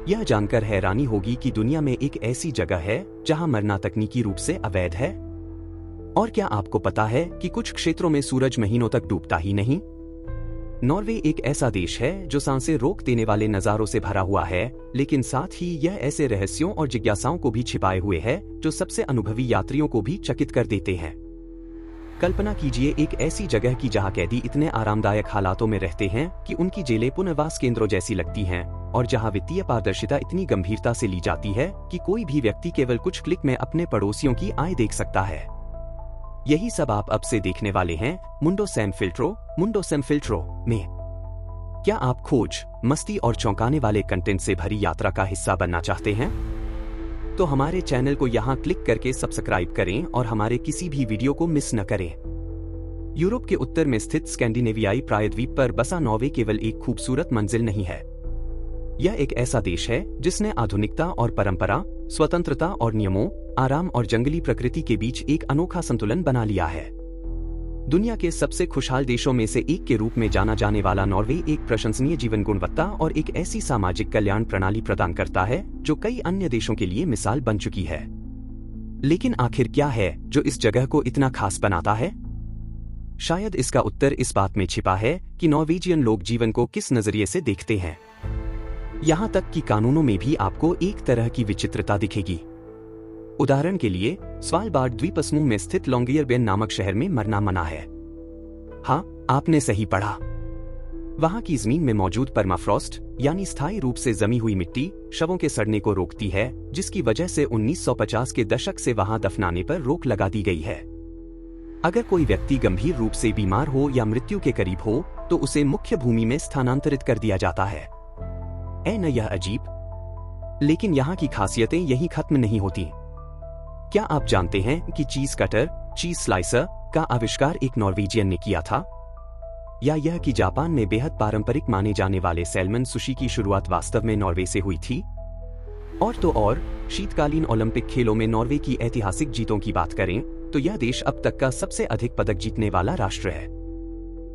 यह जानकर हैरानी होगी कि दुनिया में एक ऐसी जगह है जहां मरना तकनीकी रूप से अवैध है। और क्या आपको पता है कि कुछ क्षेत्रों में सूरज महीनों तक डूबता ही नहीं? नॉर्वे एक ऐसा देश है जो सांसें रोक देने वाले नजारों से भरा हुआ है, लेकिन साथ ही यह ऐसे रहस्यों और जिज्ञासाओं को भी छिपाए हुए है जो सबसे अनुभवी यात्रियों को भी चकित कर देते हैं। कल्पना कीजिए एक ऐसी जगह की जहां कैदी इतने आरामदायक हालातों में रहते हैं कि उनकी जेलें पुनर्वास केंद्रों जैसी लगती हैं, और जहां वित्तीय पारदर्शिता इतनी गंभीरता से ली जाती है कि कोई भी व्यक्ति केवल कुछ क्लिक में अपने पड़ोसियों की आय देख सकता है। यही सब आप अब से देखने वाले हैं मुंडो सैम फिल्ट्रो में। क्या आप खोज, मस्ती और चौंकाने वाले कंटेंट से भरी यात्रा का हिस्सा बनना चाहते हैं? तो हमारे चैनल को यहां क्लिक करके सब्सक्राइब करें और हमारे किसी भी वीडियो को मिस न करें। यूरोप के उत्तर में स्थित स्कैंडिनेवियाई प्रायद्वीप पर बसा नॉर्वे केवल एक खूबसूरत मंजिल नहीं है। यह एक ऐसा देश है जिसने आधुनिकता और परंपरा, स्वतंत्रता और नियमों, आराम और जंगली प्रकृति के बीच एक अनोखा संतुलन बना लिया है। दुनिया के सबसे खुशहाल देशों में से एक के रूप में जाना जाने वाला नॉर्वे एक प्रशंसनीय जीवन गुणवत्ता और एक ऐसी सामाजिक कल्याण प्रणाली प्रदान करता है जो कई अन्य देशों के लिए मिसाल बन चुकी है। लेकिन आखिर क्या है जो इस जगह को इतना खास बनाता है? शायद इसका उत्तर इस बात में छिपा है कि नॉर्वेजियन लोग जीवन को किस नजरिए से देखते हैं। यहां तक कि कानूनों में भी आपको एक तरह की विचित्रता दिखेगी। उदाहरण के लिए, स्वालबार्ड द्वीप समूह में स्थित लॉन्गियरबेन नामक शहर में मरना मना है। हाँ, आपने सही पढ़ा। वहां की जमीन में मौजूद परमाफ्रॉस्ट यानी स्थायी रूप से जमी हुई मिट्टी शवों के सड़ने को रोकती है, जिसकी वजह से 1950 के दशक से वहां दफनाने पर रोक लगा दी गई है। अगर कोई व्यक्ति गंभीर रूप से बीमार हो या मृत्यु के करीब हो तो उसे मुख्य भूमि में स्थानांतरित कर दिया जाता है। न यह अजीब? लेकिन यहाँ की खासियतें यहीं खत्म नहीं होती। क्या आप जानते हैं कि चीज कटर, चीज स्लाइसर का आविष्कार एक नॉर्वेजियन ने किया था? या यह कि जापान में बेहद पारंपरिक माने जाने वाले सैल्मन सुशी की शुरुआत वास्तव में नॉर्वे से हुई थी? और तो और, शीतकालीन ओलंपिक खेलों में नॉर्वे की ऐतिहासिक जीतों की बात करें तो यह देश अब तक का सबसे अधिक पदक जीतने वाला राष्ट्र है।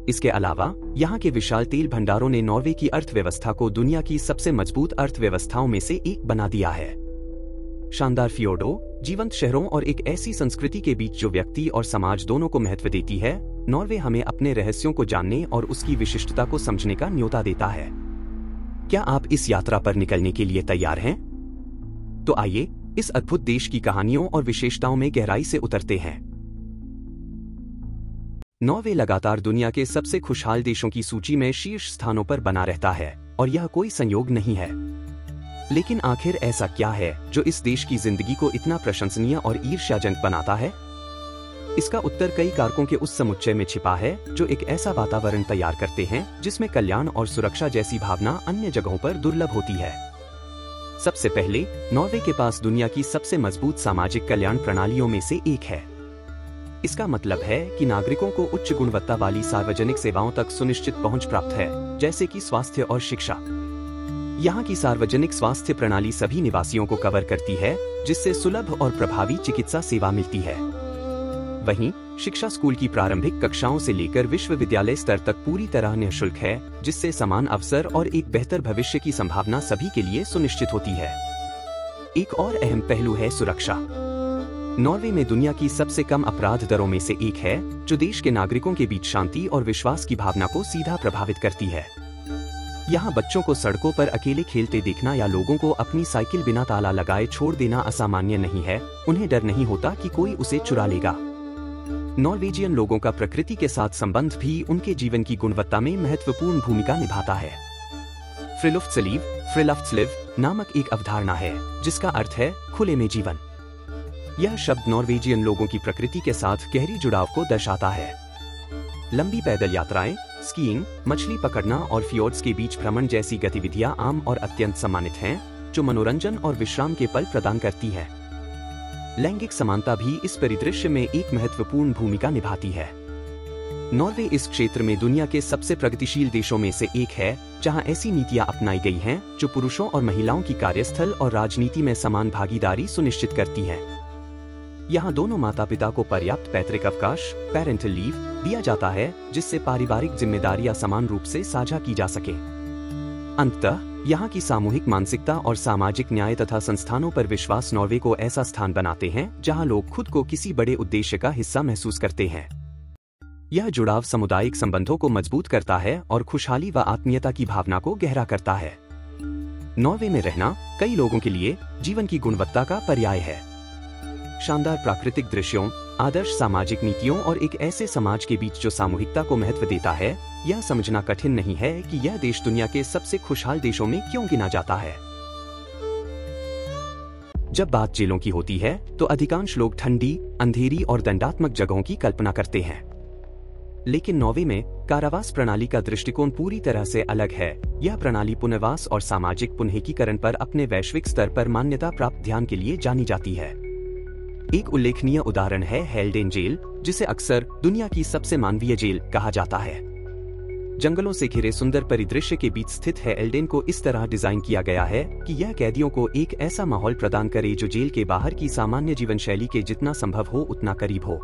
इसके अलावा यहाँ के विशाल तेल भंडारों ने नॉर्वे की अर्थव्यवस्था को दुनिया की सबसे मजबूत अर्थव्यवस्थाओं में से एक बना दिया है। शानदार फियोर्डो, जीवंत शहरों और एक ऐसी संस्कृति के बीच जो व्यक्ति और समाज दोनों को महत्व देती है, नॉर्वे हमें अपने रहस्यों को जानने और उसकी विशिष्टता को समझने का न्योता देता है। क्या आप इस यात्रा पर निकलने के लिए तैयार हैं? तो आइए इस अद्भुत देश की कहानियों और विशेषताओं में गहराई से उतरते हैं। नॉर्वे लगातार दुनिया के सबसे खुशहाल देशों की सूची में शीर्ष स्थानों पर बना रहता है, और यह कोई संयोग नहीं है। लेकिन आखिर ऐसा क्या है जो इस देश की जिंदगी को इतना प्रशंसनीय और ईर्ष्याजनक बनाता है? इसका उत्तर कई कारकों के उस समुच्चय में छिपा है जो एक ऐसा वातावरण तैयार करते हैं जिसमें कल्याण और सुरक्षा जैसी भावना अन्य जगहों पर दुर्लभ होती है। सबसे पहले, नॉर्वे के पास दुनिया की सबसे मजबूत सामाजिक कल्याण प्रणालियों में से एक है। इसका मतलब है कि नागरिकों को उच्च गुणवत्ता वाली सार्वजनिक सेवाओं तक सुनिश्चित पहुंच प्राप्त है, जैसे कि स्वास्थ्य और शिक्षा। यहाँ की सार्वजनिक स्वास्थ्य प्रणाली सभी निवासियों को कवर करती है, जिससे सुलभ और प्रभावी चिकित्सा सेवा मिलती है। वहीं शिक्षा स्कूल की प्रारंभिक कक्षाओं से लेकर विश्वविद्यालय स्तर तक पूरी तरह निःशुल्क है, जिससे समान अवसर और एक बेहतर भविष्य की संभावना सभी के लिए सुनिश्चित होती है। एक और अहम पहलू है सुरक्षा। नॉर्वे में दुनिया की सबसे कम अपराध दरों में से एक है, जो देश के नागरिकों के बीच शांति और विश्वास की भावना को सीधा प्रभावित करती है। यहाँ बच्चों को सड़कों पर अकेले खेलते देखना या लोगों को अपनी साइकिल बिना ताला लगाए छोड़ देना असामान्य नहीं है। उन्हें डर नहीं होता कि कोई उसे चुरा लेगा। नॉर्वेजियन लोगों का प्रकृति के साथ संबंध भी उनके जीवन की गुणवत्ता में महत्वपूर्ण भूमिका निभाता है। फ्रिलफ्ट्सलिव नामक एक अवधारणा है जिसका अर्थ है खुले में जीवन। यह शब्द नॉर्वेजियन लोगों की प्रकृति के साथ गहरी जुड़ाव को दर्शाता है। लंबी पैदल यात्राएं, स्कीइंग, मछली पकड़ना और फियोर्ड्स के बीच भ्रमण जैसी गतिविधियां आम और अत्यंत सम्मानित हैं, जो मनोरंजन और विश्राम के पल प्रदान करती है। लैंगिक समानता भी इस परिदृश्य में एक महत्वपूर्ण भूमिका निभाती है। नॉर्वे इस क्षेत्र में दुनिया के सबसे प्रगतिशील देशों में से एक है, जहां ऐसी नीतियां अपनाई गई हैं जो पुरुषों और महिलाओं की कार्यस्थल और राजनीति में समान भागीदारी सुनिश्चित करती हैं। यहाँ दोनों माता पिता को पर्याप्त पैतृक अवकाश, पेरेंटल लीव, दिया जाता है, जिससे पारिवारिक जिम्मेदारियां समान रूप से साझा की जा सके। अंततः यहाँ की सामूहिक मानसिकता और सामाजिक न्याय तथा संस्थानों पर विश्वास नॉर्वे को ऐसा स्थान बनाते हैं जहाँ लोग खुद को किसी बड़े उद्देश्य का हिस्सा महसूस करते हैं। यह जुड़ाव सामुदायिक संबंधों को मजबूत करता है और खुशहाली व आत्मीयता की भावना को गहरा करता है। नॉर्वे में रहना कई लोगों के लिए जीवन की गुणवत्ता का पर्याय है। शानदार प्राकृतिक दृश्यों, आदर्श सामाजिक नीतियों और एक ऐसे समाज के बीच जो सामूहिकता को महत्व देता है, यह समझना कठिन नहीं है कि यह देश दुनिया के सबसे खुशहाल देशों में क्यों गिना जाता है। जब बात जेलों की होती है तो अधिकांश लोग ठंडी, अंधेरी और दंडात्मक जगहों की कल्पना करते हैं। लेकिन नॉर्वे में कारावास प्रणाली का दृष्टिकोण पूरी तरह से अलग है। यह प्रणाली पुनर्वास और सामाजिक पुनरीकरण पर अपने वैश्विक स्तर पर मान्यता प्राप्त ध्यान के लिए जानी जाती है। एक उल्लेखनीय उदाहरण है हेल्डेन जेल, जिसे अक्सर दुनिया की सबसे मानवीय जेल कहा जाता है। जंगलों से घिरे सुंदर परिदृश्य के बीच स्थित है हेल्डेन को इस तरह डिजाइन किया गया है कि यह कैदियों को एक ऐसा माहौल प्रदान करे जो जेल के बाहर की सामान्य जीवन शैली के जितना संभव हो उतना करीब हो।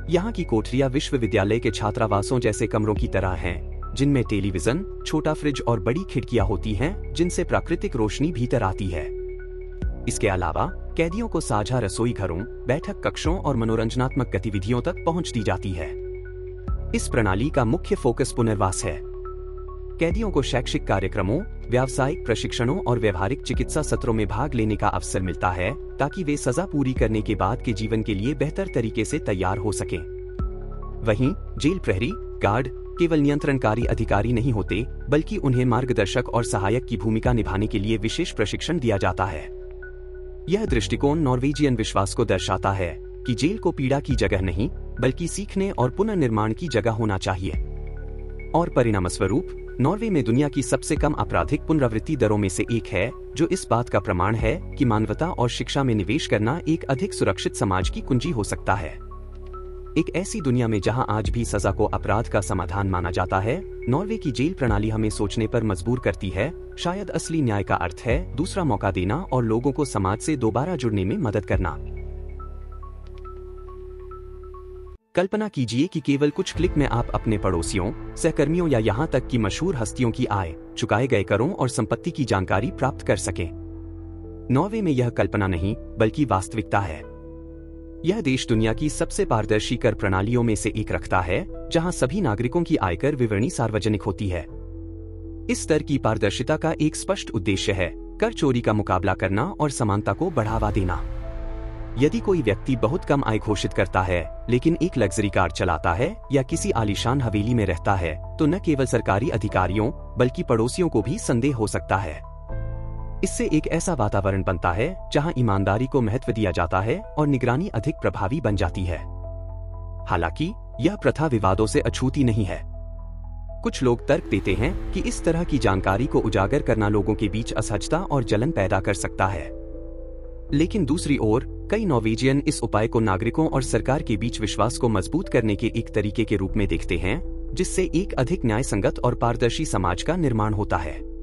यहाँ की कोठरियां विश्वविद्यालय के छात्रावासों जैसे कमरों की तरह हैं, जिनमें टेलीविजन, छोटा फ्रिज और बड़ी खिड़कियां होती हैं, जिनसे प्राकृतिक रोशनी भीतर आती है। इसके अलावा कैदियों को साझा रसोई घरों, बैठक कक्षों और मनोरंजनात्मक गतिविधियों तक पहुंच दी जाती है। इस प्रणाली का मुख्य फोकस पुनर्वास है। कैदियों को शैक्षिक कार्यक्रमों, व्यावसायिक प्रशिक्षणों और व्यवहारिक चिकित्सा सत्रों में भाग लेने का अवसर मिलता है ताकि वे सजा पूरी करने के बाद के जीवन के लिए बेहतर तरीके से तैयार हो सकें। वहीं जेल प्रहरी, गार्ड केवल नियंत्रणकारी अधिकारी नहीं होते, बल्कि उन्हें मार्गदर्शक और सहायक की भूमिका निभाने के लिए विशेष प्रशिक्षण दिया जाता है। यह दृष्टिकोण नॉर्वेजियन विश्वास को दर्शाता है कि जेल को पीड़ा की जगह नहीं, बल्कि सीखने और पुनर्निर्माण की जगह होना चाहिए। और परिणामस्वरूप नॉर्वे में दुनिया की सबसे कम आपराधिक पुनरावृत्ति दरों में से एक है, जो इस बात का प्रमाण है कि मानवता और शिक्षा में निवेश करना एक अधिक सुरक्षित समाज की कुंजी हो सकता है। एक ऐसी दुनिया में जहां आज भी सजा को अपराध का समाधान माना जाता है, नॉर्वे की जेल प्रणाली हमें सोचने पर मजबूर करती है। शायद असली न्याय का अर्थ है दूसरा मौका देना और लोगों को समाज से दोबारा जुड़ने में मदद करना। कल्पना कीजिए कि केवल कुछ क्लिक में आप अपने पड़ोसियों, सहकर्मियों या यहाँ तक कि मशहूर हस्तियों की आय, चुकाए गए करों और संपत्ति की जानकारी प्राप्त कर सकें। नॉर्वे में यह कल्पना नहीं, बल्कि वास्तविकता है। यह देश दुनिया की सबसे पारदर्शी कर प्रणालियों में से एक रखता है, जहां सभी नागरिकों की आयकर विवरणी सार्वजनिक होती है। इस स्तर की पारदर्शिता का एक स्पष्ट उद्देश्य है कर चोरी का मुकाबला करना और समानता को बढ़ावा देना। यदि कोई व्यक्ति बहुत कम आय घोषित करता है लेकिन एक लग्जरी कार चलाता है या किसी आलीशान हवेली में रहता है, तो न केवल सरकारी अधिकारियों बल्कि पड़ोसियों को भी संदेह हो सकता है। इससे एक ऐसा वातावरण बनता है जहां ईमानदारी को महत्व दिया जाता है और निगरानी अधिक प्रभावी बन जाती है। हालांकि यह प्रथा विवादों से अछूती नहीं है। कुछ लोग तर्क देते हैं कि इस तरह की जानकारी को उजागर करना लोगों के बीच असहजता और जलन पैदा कर सकता है। लेकिन दूसरी ओर कई नॉर्वेजियन इस उपाय को नागरिकों और सरकार के बीच विश्वास को मजबूत करने के एक तरीके के रूप में देखते हैं, जिससे एक अधिक न्यायसंगत और पारदर्शी समाज का निर्माण होता है।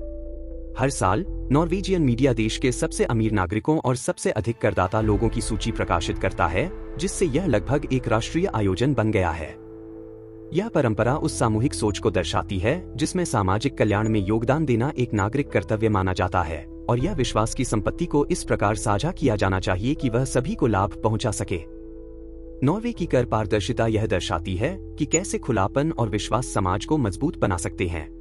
हर साल नॉर्वेजियन मीडिया देश के सबसे अमीर नागरिकों और सबसे अधिक करदाता लोगों की सूची प्रकाशित करता है, जिससे यह लगभग एक राष्ट्रीय आयोजन बन गया है। यह परंपरा उस सामूहिक सोच को दर्शाती है जिसमें सामाजिक कल्याण में योगदान देना एक नागरिक कर्तव्य माना जाता है, और यह विश्वास की संपत्ति को इस प्रकार साझा किया जाना चाहिए कि वह सभी को लाभ पहुंचा सके। नॉर्वे की कर पारदर्शिता यह दर्शाती है कि कैसे खुलापन और विश्वास समाज को मजबूत बना सकते हैं।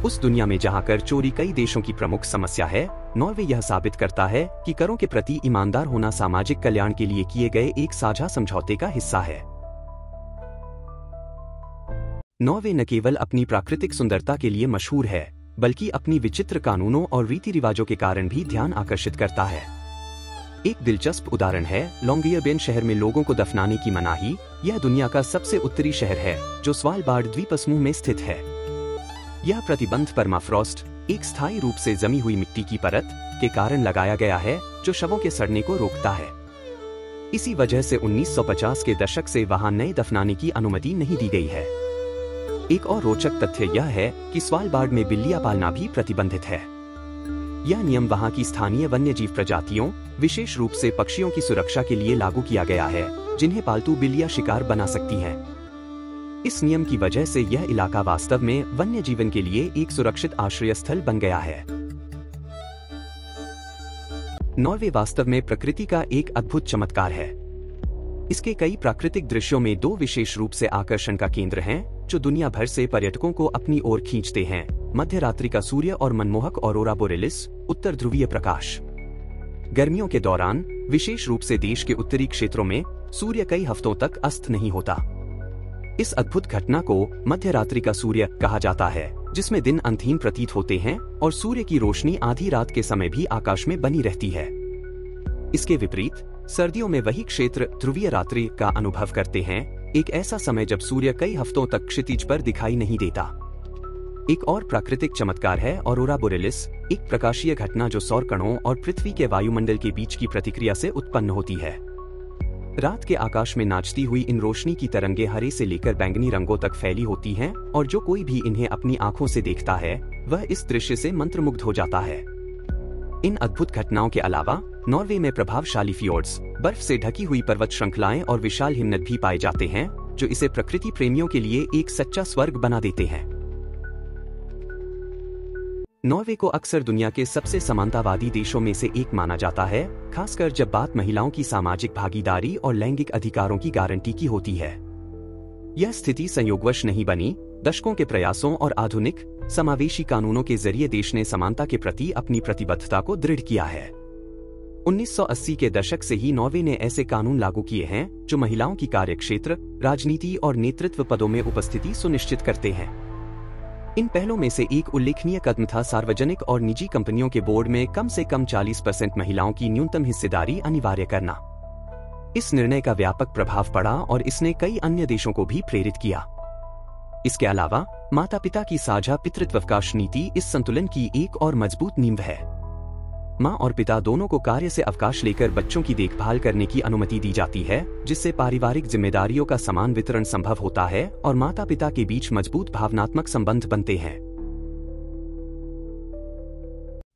उस दुनिया में जहां कर चोरी कई देशों की प्रमुख समस्या है, नॉर्वे यह साबित करता है कि करों के प्रति ईमानदार होना सामाजिक कल्याण के लिए किए गए एक साझा समझौते का हिस्सा है। नॉर्वे न केवल अपनी प्राकृतिक सुंदरता के लिए मशहूर है, बल्कि अपनी विचित्र कानूनों और रीति रिवाजों के कारण भी ध्यान आकर्षित करता है। एक दिलचस्प उदाहरण है लॉन्गियरबेन शहर में लोगों को दफनाने की मनाही। यह दुनिया का सबसे उत्तरी शहर है जो स्वालबार्ड द्वीप समूह में स्थित है। यह प्रतिबंध परमाफ्रॉस्ट, एक स्थायी रूप से जमी हुई मिट्टी की परत, के कारण लगाया गया है जो शवों के सड़ने को रोकता है। इसी वजह से 1950 के दशक से वहां नए दफनाने की अनुमति नहीं दी गई है। एक और रोचक तथ्य यह है कि स्वालबार्ड में बिल्लियां पालना भी प्रतिबंधित है। यह नियम वहां की स्थानीय वन्यजीव प्रजातियों, विशेष रूप से पक्षियों की सुरक्षा के लिए लागू किया गया है, जिन्हें पालतू बिल्लियां शिकार बना सकती हैं। इस नियम की वजह से यह इलाका वास्तव में वन्य जीवन के लिए एक सुरक्षित आश्रय स्थल बन गया है। नॉर्वे वास्तव में प्रकृति का एक अद्भुत चमत्कार है। इसके कई प्राकृतिक दृश्यों में दो विशेष रूप से आकर्षण का केंद्र हैं, जो दुनिया भर से पर्यटकों को अपनी ओर खींचते हैं: मध्य रात्रि का सूर्य और मनमोहक ऑरोरा बोरेलिस, उत्तर ध्रुवीय प्रकाश। गर्मियों के दौरान, विशेष रूप से देश के उत्तरी क्षेत्रों में, सूर्य कई हफ्तों तक अस्त नहीं होता। इस अद्भुत घटना को मध्य रात्रि का सूर्य कहा जाता है, जिसमें दिन अंतहीन प्रतीत होते हैं और सूर्य की रोशनी आधी रात के समय भी आकाश में बनी रहती है। इसके विपरीत, सर्दियों में वही क्षेत्र ध्रुवीय रात्रि का अनुभव करते हैं, एक ऐसा समय जब सूर्य कई हफ्तों तक क्षितिज पर दिखाई नहीं देता। एक और प्राकृतिक चमत्कार है ऑरोरा बोरेलिस, एक प्रकाशीय घटना जो सौर कणों और पृथ्वी के वायुमंडल के बीच की प्रतिक्रिया से उत्पन्न होती है। रात के आकाश में नाचती हुई इन रोशनी की तरंगें हरे से लेकर बैंगनी रंगों तक फैली होती हैं, और जो कोई भी इन्हें अपनी आंखों से देखता है वह इस दृश्य से मंत्रमुग्ध हो जाता है। इन अद्भुत घटनाओं के अलावा नॉर्वे में प्रभावशाली फियोर्ड्स, बर्फ से ढकी हुई पर्वत श्रृंखलाएं और विशाल हिमनद भी पाए जाते हैं, जो इसे प्रकृति प्रेमियों के लिए एक सच्चा स्वर्ग बना देते हैं। नॉर्वे को अक्सर दुनिया के सबसे समानतावादी देशों में से एक माना जाता है, खासकर जब बात महिलाओं की सामाजिक भागीदारी और लैंगिक अधिकारों की गारंटी की होती है। यह स्थिति संयोगवश नहीं बनी, दशकों के प्रयासों और आधुनिक, समावेशी कानूनों के जरिए देश ने समानता के प्रति अपनी प्रतिबद्धता को दृढ़ किया है। 1980 के दशक से ही नॉर्वे ने ऐसे कानून लागू किए हैं जो महिलाओं की कार्यक्षेत्र, राजनीति और नेतृत्व पदों में उपस्थिति सुनिश्चित करते हैं। इन पहलों में से एक उल्लेखनीय कदम था सार्वजनिक और निजी कंपनियों के बोर्ड में कम से कम 40% महिलाओं की न्यूनतम हिस्सेदारी अनिवार्य करना। इस निर्णय का व्यापक प्रभाव पड़ा और इसने कई अन्य देशों को भी प्रेरित किया। इसके अलावा माता पिता की साझा पितृत्वावकाश नीति इस संतुलन की एक और मजबूत नींव है। माँ और पिता दोनों को कार्य से अवकाश लेकर बच्चों की देखभाल करने की अनुमति दी जाती है, जिससे पारिवारिक जिम्मेदारियों का समान वितरण संभव होता है और माता पिता के बीच मजबूत भावनात्मक संबंध बनते हैं।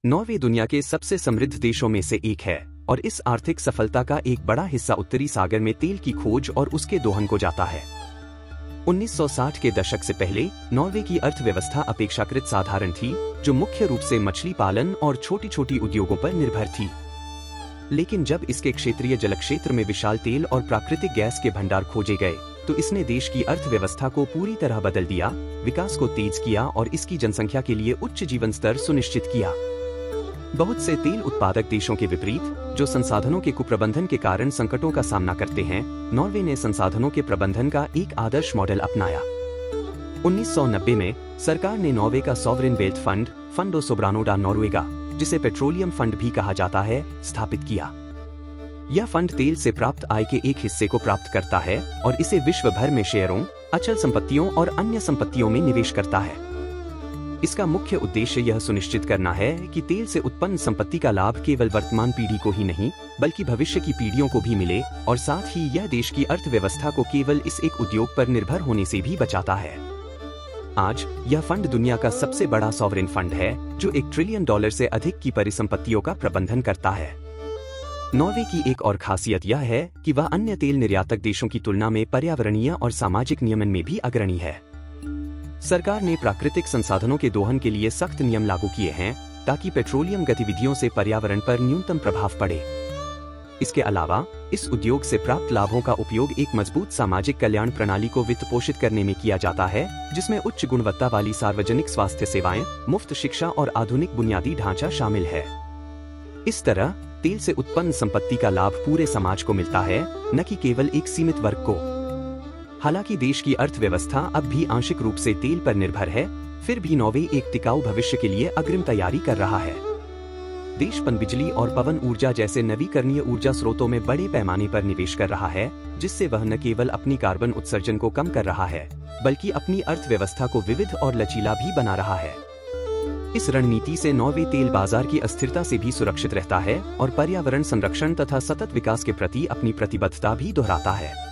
नॉर्वे दुनिया के सबसे समृद्ध देशों में से एक है और इस आर्थिक सफलता का एक बड़ा हिस्सा उत्तरी सागर में तेल की खोज और उसके दोहन को जाता है। 1960 के दशक से पहले नॉर्वे की अर्थव्यवस्था अपेक्षाकृत साधारण थी, जो मुख्य रूप से मछली पालन और छोटी छोटी उद्योगों पर निर्भर थी। लेकिन जब इसके क्षेत्रीय जल क्षेत्र में विशाल तेल और प्राकृतिक गैस के भंडार खोजे गए, तो इसने देश की अर्थव्यवस्था को पूरी तरह बदल दिया, विकास को तेज किया और इसकी जनसंख्या के लिए उच्च जीवन स्तर सुनिश्चित किया। बहुत से तेल उत्पादक देशों के विपरीत, जो संसाधनों के कुप्रबंधन के कारण संकटों का सामना करते हैं, नॉर्वे ने संसाधनों के प्रबंधन का एक आदर्श मॉडल अपनाया। 1990 में सरकार ने नॉर्वे का सॉवरेन वेल्थ फंड, फंडो सोब्रानो डा नॉर्वेगा, जिसे पेट्रोलियम फंड भी कहा जाता है, स्थापित किया। यह फंड तेल से प्राप्त आय के एक हिस्से को प्राप्त करता है और इसे विश्व भर में शेयरों, अचल संपत्तियों और अन्य संपत्तियों में निवेश करता है। इसका मुख्य उद्देश्य यह सुनिश्चित करना है कि तेल से उत्पन्न संपत्ति का लाभ केवल वर्तमान पीढ़ी को ही नहीं, बल्कि भविष्य की पीढ़ियों को भी मिले, और साथ ही यह देश की अर्थव्यवस्था को केवल इस एक उद्योग पर निर्भर होने से भी बचाता है। आज यह फंड दुनिया का सबसे बड़ा सॉवरेन फंड है, जो $1 ट्रिलियन से अधिक की परिसंपत्तियों का प्रबंधन करता है। नॉर्वे की एक और खासियत यह है कि वह अन्य तेल निर्यातक देशों की तुलना में पर्यावरणीय और सामाजिक नियमन में भी अग्रणी है। सरकार ने प्राकृतिक संसाधनों के दोहन के लिए सख्त नियम लागू किए हैं, ताकि पेट्रोलियम गतिविधियों से पर्यावरण पर न्यूनतम प्रभाव पड़े। इसके अलावा इस उद्योग से प्राप्त लाभों का उपयोग एक मजबूत सामाजिक कल्याण प्रणाली को वित्त पोषित करने में किया जाता है, जिसमें उच्च गुणवत्ता वाली सार्वजनिक स्वास्थ्य सेवाएं, मुफ्त शिक्षा और आधुनिक बुनियादी ढांचा शामिल है। इस तरह तेल से उत्पन्न संपत्ति का लाभ पूरे समाज को मिलता है, न कि केवल एक सीमित वर्ग को। हालांकि देश की अर्थव्यवस्था अब भी आंशिक रूप से तेल पर निर्भर है, फिर भी नॉर्वे एक टिकाऊ भविष्य के लिए अग्रिम तैयारी कर रहा है। देश पनबिजली और पवन ऊर्जा जैसे नवीकरणीय ऊर्जा स्रोतों में बड़े पैमाने पर निवेश कर रहा है, जिससे वह न केवल अपनी कार्बन उत्सर्जन को कम कर रहा है, बल्कि अपनी अर्थव्यवस्था को विविध और लचीला भी बना रहा है। इस रणनीति से नॉर्वे तेल बाजार की अस्थिरता से भी सुरक्षित रहता है और पर्यावरण संरक्षण तथा सतत विकास के प्रति अपनी प्रतिबद्धता भी दोहराता है।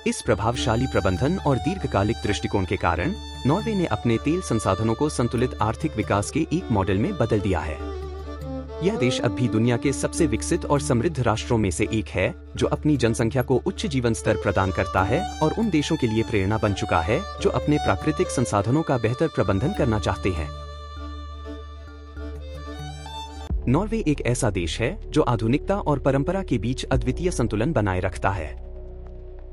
इस प्रभावशाली प्रबंधन और दीर्घकालिक दृष्टिकोण के कारण नॉर्वे ने अपने तेल संसाधनों को संतुलित आर्थिक विकास के एक मॉडल में बदल दिया है। यह देश अब भी दुनिया के सबसे विकसित और समृद्ध राष्ट्रों में से एक है, जो अपनी जनसंख्या को उच्च जीवन स्तर प्रदान करता है और उन देशों के लिए प्रेरणा बन चुका है जो अपने प्राकृतिक संसाधनों का बेहतर प्रबंधन करना चाहते हैं। नॉर्वे एक ऐसा देश है जो आधुनिकता और परंपरा के बीच अद्वितीय संतुलन बनाए रखता है।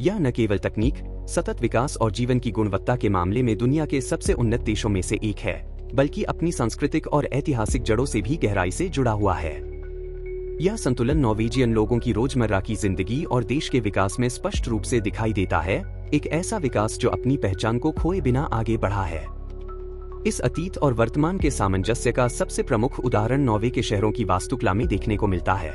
यह न केवल तकनीक, सतत विकास और जीवन की गुणवत्ता के मामले में दुनिया के सबसे उन्नत देशों में से एक है, बल्कि अपनी सांस्कृतिक और ऐतिहासिक जड़ों से भी गहराई से जुड़ा हुआ है। यह संतुलन नॉर्वेजियन लोगों की रोजमर्रा की जिंदगी और देश के विकास में स्पष्ट रूप से दिखाई देता है, एक ऐसा विकास जो अपनी पहचान को खोए बिना आगे बढ़ा है। इस अतीत और वर्तमान के सामंजस्य का सबसे प्रमुख उदाहरण नॉर्वे के शहरों की वास्तुकला में देखने को मिलता है।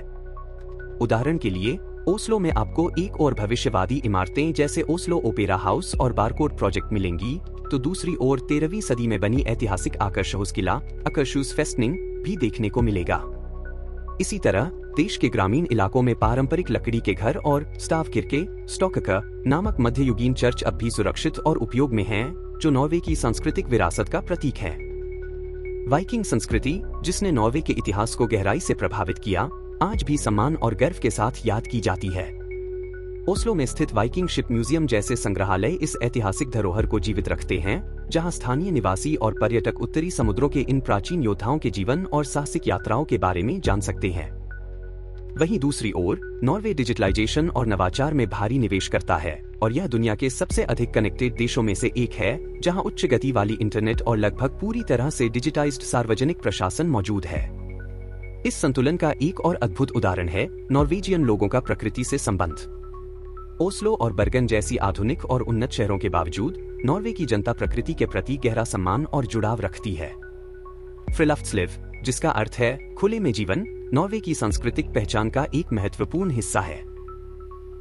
उदाहरण के लिए, ओस्लो में आपको एक और भविष्यवादी इमारतें जैसे ओस्लो ओपेरा हाउस और बारकोड प्रोजेक्ट मिलेंगी, तो दूसरी ओर 13वीं सदी में बनी ऐतिहासिक आकर्षहुस किला अकर्शुस फेस्टनिंग भी देखने को मिलेगा। इसी तरह देश के ग्रामीण इलाकों में पारंपरिक लकड़ी के घर और स्टावकिर्के स्टॉकका नामक मध्ययुगीन चर्च अब भी सुरक्षित और उपयोग में हैं, जो नॉर्वे की सांस्कृतिक विरासत का प्रतीक है। वाइकिंग संस्कृति, जिसने नॉर्वे के इतिहास को गहराई से प्रभावित किया, आज भी सम्मान और गर्व के साथ याद की जाती है। ओस्लो में स्थित वाइकिंग शिप म्यूजियम जैसे संग्रहालय इस ऐतिहासिक धरोहर को जीवित रखते हैं, जहां स्थानीय निवासी और पर्यटक उत्तरी समुद्रों के इन प्राचीन योद्धाओं के जीवन और साहसिक यात्राओं के बारे में जान सकते हैं। वहीं दूसरी ओर नॉर्वे डिजिटलाइजेशन और नवाचार में भारी निवेश करता है और यह दुनिया के सबसे अधिक कनेक्टेड देशों में से एक है, जहां उच्च गति वाली इंटरनेट और लगभग पूरी तरह से डिजिटाइज्ड सार्वजनिक प्रशासन मौजूद है। इस संतुलन का एक और अद्भुत उदाहरण है नॉर्वेजियन लोगों का प्रकृति से संबंध। ओस्लो और बर्गन जैसी आधुनिक और उन्नत शहरों के बावजूद नॉर्वे की जनता प्रकृति के प्रति गहरा सम्मान और जुड़ाव रखती है। फ्रिलफ्ट्सलिव, जिसका अर्थ है खुले में जीवन, नॉर्वे की सांस्कृतिक पहचान का एक महत्वपूर्ण हिस्सा है।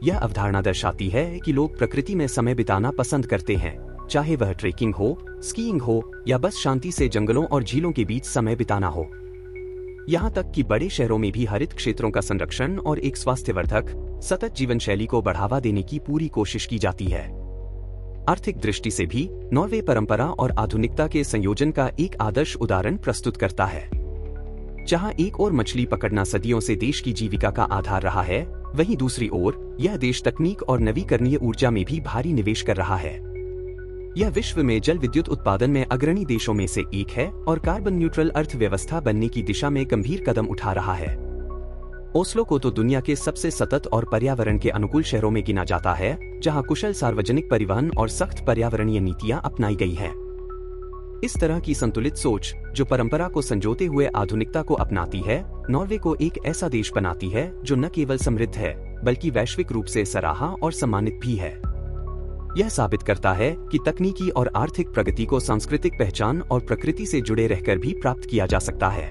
यह अवधारणा दर्शाती है कि लोग प्रकृति में समय बिताना पसंद करते हैं, चाहे वह ट्रेकिंग हो, स्कीइंग हो या बस शांति से जंगलों और झीलों के बीच समय बिताना हो। यहाँ तक कि बड़े शहरों में भी हरित क्षेत्रों का संरक्षण और एक स्वास्थ्यवर्धक, सतत जीवन शैली को बढ़ावा देने की पूरी कोशिश की जाती है। आर्थिक दृष्टि से भी नॉर्वे परंपरा और आधुनिकता के संयोजन का एक आदर्श उदाहरण प्रस्तुत करता है। जहाँ एक ओर मछली पकड़ना सदियों से देश की जीविका का आधार रहा है, वहीं दूसरी ओर यह देश तकनीक और नवीकरणीय ऊर्जा में भी भारी निवेश कर रहा है। यह विश्व में जल विद्युत उत्पादन में अग्रणी देशों में से एक है और कार्बन न्यूट्रल अर्थव्यवस्था बनने की दिशा में गंभीर कदम उठा रहा है। ओस्लो को तो दुनिया के सबसे सतत और पर्यावरण के अनुकूल शहरों में गिना जाता है, जहां कुशल सार्वजनिक परिवहन और सख्त पर्यावरणीय नीतियां अपनाई गई हैं। इस तरह की संतुलित सोच, जो परंपरा को संजोते हुए आधुनिकता को अपनाती है, नॉर्वे को एक ऐसा देश बनाती है जो न केवल समृद्ध है, बल्कि वैश्विक रूप से सराहा और सम्मानित भी है। यह साबित करता है कि तकनीकी और आर्थिक प्रगति को सांस्कृतिक पहचान और प्रकृति से जुड़े रहकर भी प्राप्त किया जा सकता है।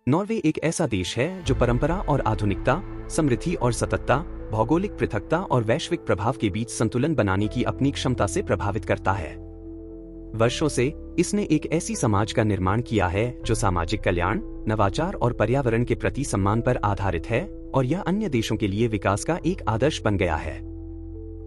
नॉर्वे एक ऐसा देश है जो परंपरा और आधुनिकता, समृद्धि और सततता, भौगोलिक पृथकता और वैश्विक प्रभाव के बीच संतुलन बनाने की अपनी क्षमता से प्रभावित करता है। वर्षों से इसने एक ऐसी समाज का निर्माण किया है जो सामाजिक कल्याण, नवाचार और पर्यावरण के प्रति सम्मान पर आधारित है, और यह अन्य देशों के लिए विकास का एक आदर्श बन गया है।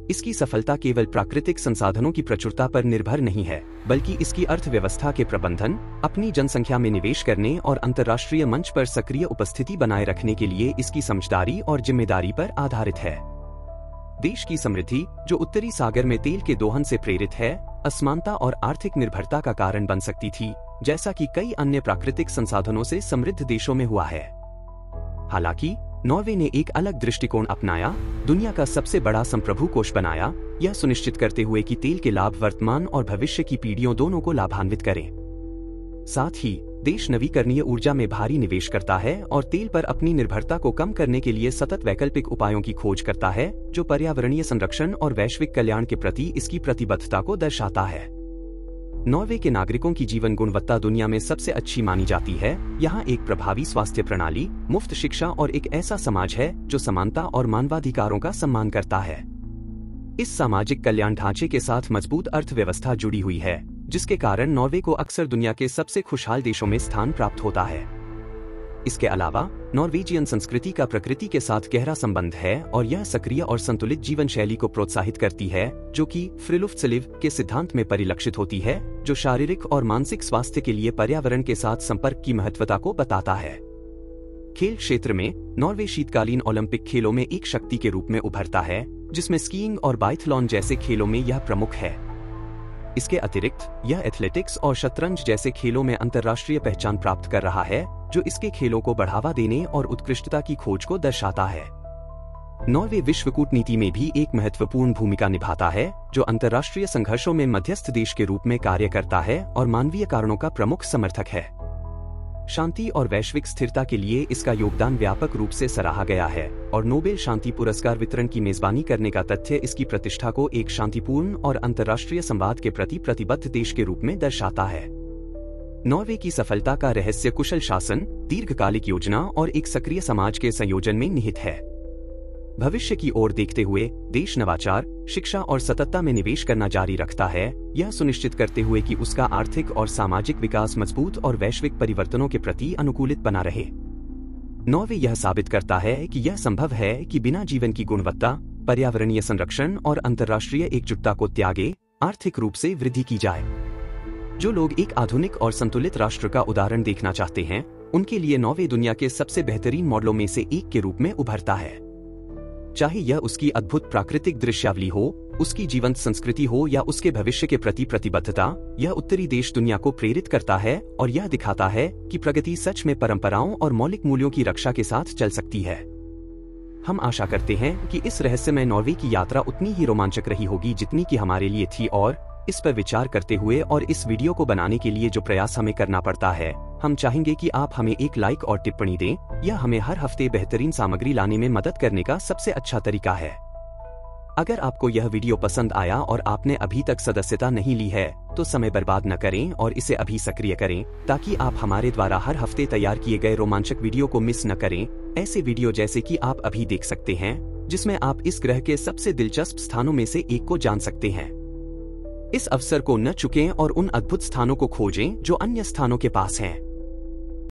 इसकी सफलता केवल प्राकृतिक संसाधनों की प्रचुरता पर निर्भर नहीं है, बल्कि इसकी अर्थव्यवस्था के प्रबंधन, अपनी जनसंख्या में निवेश करने और अंतर्राष्ट्रीय मंच पर सक्रिय उपस्थिति बनाए रखने के लिए इसकी समझदारी और जिम्मेदारी पर आधारित है। देश की समृद्धि, जो उत्तरी सागर में तेल के दोहन से प्रेरित है, असमानता और आर्थिक निर्भरता का कारण बन सकती थी, जैसा कि कई अन्य प्राकृतिक संसाधनों से समृद्ध देशों में हुआ है। हालांकि नॉर्वे ने एक अलग दृष्टिकोण अपनाया, दुनिया का सबसे बड़ा संप्रभु कोष बनाया, यह सुनिश्चित करते हुए कि तेल के लाभ वर्तमान और भविष्य की पीढ़ियों दोनों को लाभान्वित करें। साथ ही देश नवीकरणीय ऊर्जा में भारी निवेश करता है और तेल पर अपनी निर्भरता को कम करने के लिए सतत वैकल्पिक उपायों की खोज करता है, जो पर्यावरणीय संरक्षण और वैश्विक कल्याण के प्रति इसकी प्रतिबद्धता को दर्शाता है। नॉर्वे के नागरिकों की जीवन गुणवत्ता दुनिया में सबसे अच्छी मानी जाती है। यहाँ एक प्रभावी स्वास्थ्य प्रणाली, मुफ्त शिक्षा और एक ऐसा समाज है जो समानता और मानवाधिकारों का सम्मान करता है। इस सामाजिक कल्याण ढांचे के साथ मजबूत अर्थव्यवस्था जुड़ी हुई है, जिसके कारण नॉर्वे को अक्सर दुनिया के सबसे खुशहाल देशों में स्थान प्राप्त होता है। इसके अलावा नॉर्वेजियन संस्कृति का प्रकृति के साथ गहरा संबंध है और यह सक्रिय और संतुलित जीवन शैली को प्रोत्साहित करती है, जो कि फ्रिलुफ्त्सलिव के सिद्धांत में परिलक्षित होती है, जो शारीरिक और मानसिक स्वास्थ्य के लिए पर्यावरण के साथ संपर्क की महत्वता को बताता है। खेल क्षेत्र में नॉर्वे शीतकालीन ओलंपिक खेलों में एक शक्ति के रूप में उभरता है, जिसमें स्कीइंग और बाइथलॉन जैसे खेलों में यह प्रमुख है। इसके अतिरिक्त यह एथलेटिक्स और शतरंज जैसे खेलों में अंतर्राष्ट्रीय पहचान प्राप्त कर रहा है, जो इसके खेलों को बढ़ावा देने और उत्कृष्टता की खोज को दर्शाता है। नॉर्वे विश्व कूटनीति में भी एक महत्वपूर्ण भूमिका निभाता है, जो अंतर्राष्ट्रीय संघर्षों में मध्यस्थ देश के रूप में कार्य करता है और मानवीय कारणों का प्रमुख समर्थक है। शांति और वैश्विक स्थिरता के लिए इसका योगदान व्यापक रूप से सराहा गया है और नोबेल शांति पुरस्कार वितरण की मेजबानी करने का तथ्य इसकी प्रतिष्ठा को एक शांतिपूर्ण और अंतर्राष्ट्रीय संवाद के प्रति प्रतिबद्ध देश के रूप में दर्शाता है। नॉर्वे की सफलता का रहस्य कुशल शासन, दीर्घकालिक योजना और एक सक्रिय समाज के संयोजन में निहित है। भविष्य की ओर देखते हुए देश नवाचार, शिक्षा और सततता में निवेश करना जारी रखता है, यह सुनिश्चित करते हुए कि उसका आर्थिक और सामाजिक विकास मजबूत और वैश्विक परिवर्तनों के प्रति अनुकूलित बना रहे। नॉर्वे यह साबित करता है कि यह संभव है कि बिना जीवन की गुणवत्ता, पर्यावरणीय संरक्षण और अंतर्राष्ट्रीय एकजुटता को त्यागे आर्थिक रूप से वृद्धि की जाए। जो लोग एक आधुनिक और संतुलित राष्ट्र का उदाहरण देखना चाहते हैं, उनके लिए नॉर्वे दुनिया के सबसे बेहतरीन मॉडलों में से एक के रूप में उभरता है। चाहे यह उसकी अद्भुत प्राकृतिक दृश्यावली हो, उसकी जीवंत संस्कृति हो या उसके भविष्य के प्रति प्रतिबद्धता, यह उत्तरी देश दुनिया को प्रेरित करता है और यह दिखाता है कि प्रगति सच में परंपराओं और मौलिक मूल्यों की रक्षा के साथ चल सकती है। हम आशा करते हैं कि इस रहस्यमय नॉर्वे की यात्रा उतनी ही रोमांचक रही होगी जितनी कि हमारे लिए थी, और इस पर विचार करते हुए और इस वीडियो को बनाने के लिए जो प्रयास हमें करना पड़ता है, हम चाहेंगे कि आप हमें एक लाइक और टिप्पणी दें। यह हमें हर हफ्ते बेहतरीन सामग्री लाने में मदद करने का सबसे अच्छा तरीका है। अगर आपको यह वीडियो पसंद आया और आपने अभी तक सदस्यता नहीं ली है, तो समय बर्बाद न करें और इसे अभी सक्रिय करें, ताकि आप हमारे द्वारा हर हफ्ते तैयार किए गए रोमांचक वीडियो को मिस न करें। ऐसे वीडियो जैसे कि आप अभी देख सकते हैं, जिसमें आप इस ग्रह के सबसे दिलचस्प स्थानों में से एक को जान सकते हैं। इस अवसर को न चुकें और उन अद्भुत स्थानों को खोजें जो अन्य स्थानों के पास हैं।